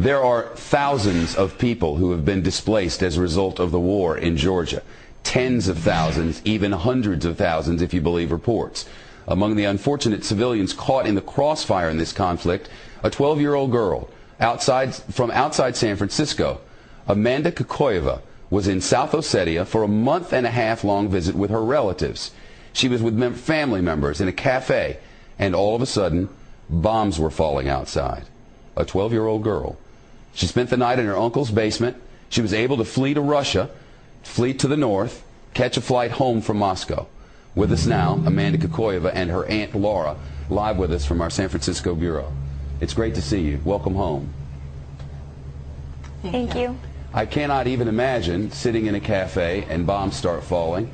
There are thousands of people who have been displaced as a result of the war in Georgia. Tens of thousands, even hundreds of thousands if you believe reports. Among the unfortunate civilians caught in the crossfire in this conflict, a 12-year-old girl from outside San Francisco. Amanda Kokoyeva was in South Ossetia for a month-and-a-half-long visit with her relatives. She was with family members in a cafe, and all of a sudden, bombs were falling outside. A 12-year-old girl. She spent the night in her uncle's basement. She was able to flee to Russia, flee to the north, catch a flight home from Moscow. With us now, Amanda Kokoyeva and her aunt Laura, live with us from our San Francisco bureau. It's great to see you. Welcome home. Thank you. I cannot even imagine sitting in a cafe and bombs start falling.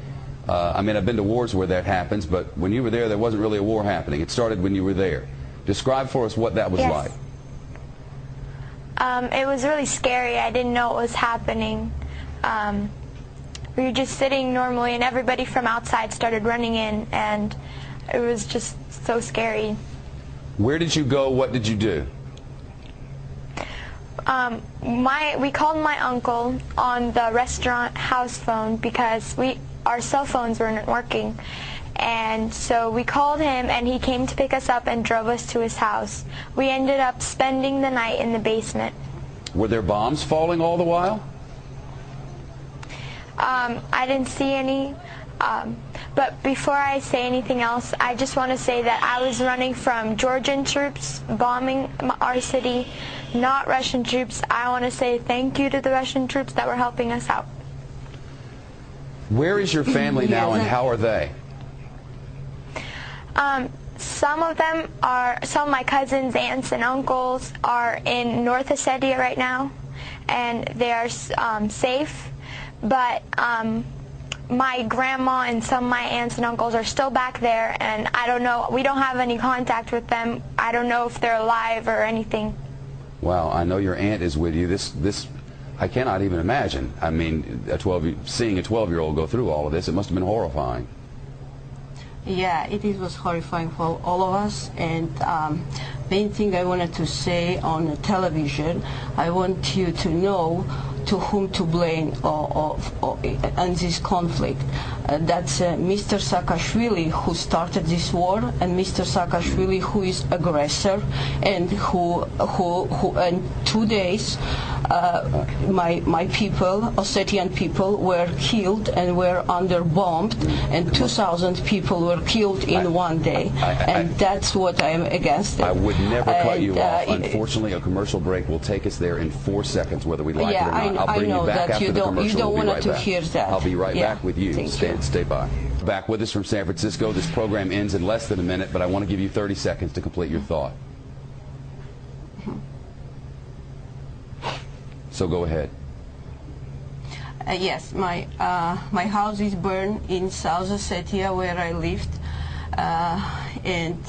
I mean, I've been to wars where that happens, but when you were there wasn't really a war happening. It started when you were there. Describe for us what that was like. It was really scary. I didn't know what was happening. We were just sitting normally, and everybody from outside started running in, and it was just so scary. Where did you go? What did you do? We called my uncle on the restaurant house phone because our cell phones weren't working. And so we called him, and he came to pick us up and drove us to his house. We ended up spending the night in the basement. Were there bombs falling all the while? I didn't see any. But before I say anything else, I just want to say that I was running from Georgian troops bombing our city, not Russian troops. I want to say thank you to the Russian troops that were helping us out. Where is your family now, and how are they? Some of my cousins, aunts, and uncles are in North Ossetia right now, and they are safe. But my grandma and some of my aunts and uncles are still back there, and I don't know. We don't have any contact with them. I don't know if they're alive or anything. Wow, I know your aunt is with you. This I cannot even imagine. I mean, seeing a 12-year-old go through all of this, it must have been horrifying. Yeah, it was horrifying for all of us, and main thing I wanted to say on the television, I want you to know to whom to blame on this conflict. That's Mr. Saakashvili, who started this war, and Mr. Saakashvili, who is aggressor, and who in 2 days my people, Ossetian people, were killed and were bombed, and 2,000 people were killed in 1 day, and that's what I am against. I would never cut you off. Unfortunately, a commercial break will take us there in 4 seconds, whether we like it or not. I'll bring you back after the commercial. You don't want to hear that. I'll be right back with you. Stay by. Back with us from San Francisco. This program ends in less than a minute, but I want to give you 30 seconds to complete your thought. So go ahead. Yes, my house is burned in South Ossetia, where I lived, and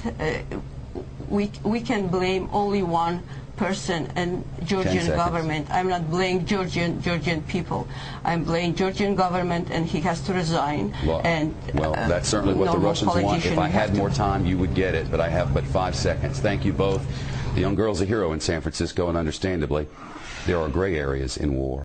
we can blame only one person, and Georgian government. I'm not blaming Georgian people. I'm blaming Georgian government, and he has to resign. Well, that's certainly what the Russians want. If I had more time, you would get it, but I have but 5 seconds. Thank you both. The young girl's a hero in San Francisco, and understandably, there are gray areas in war.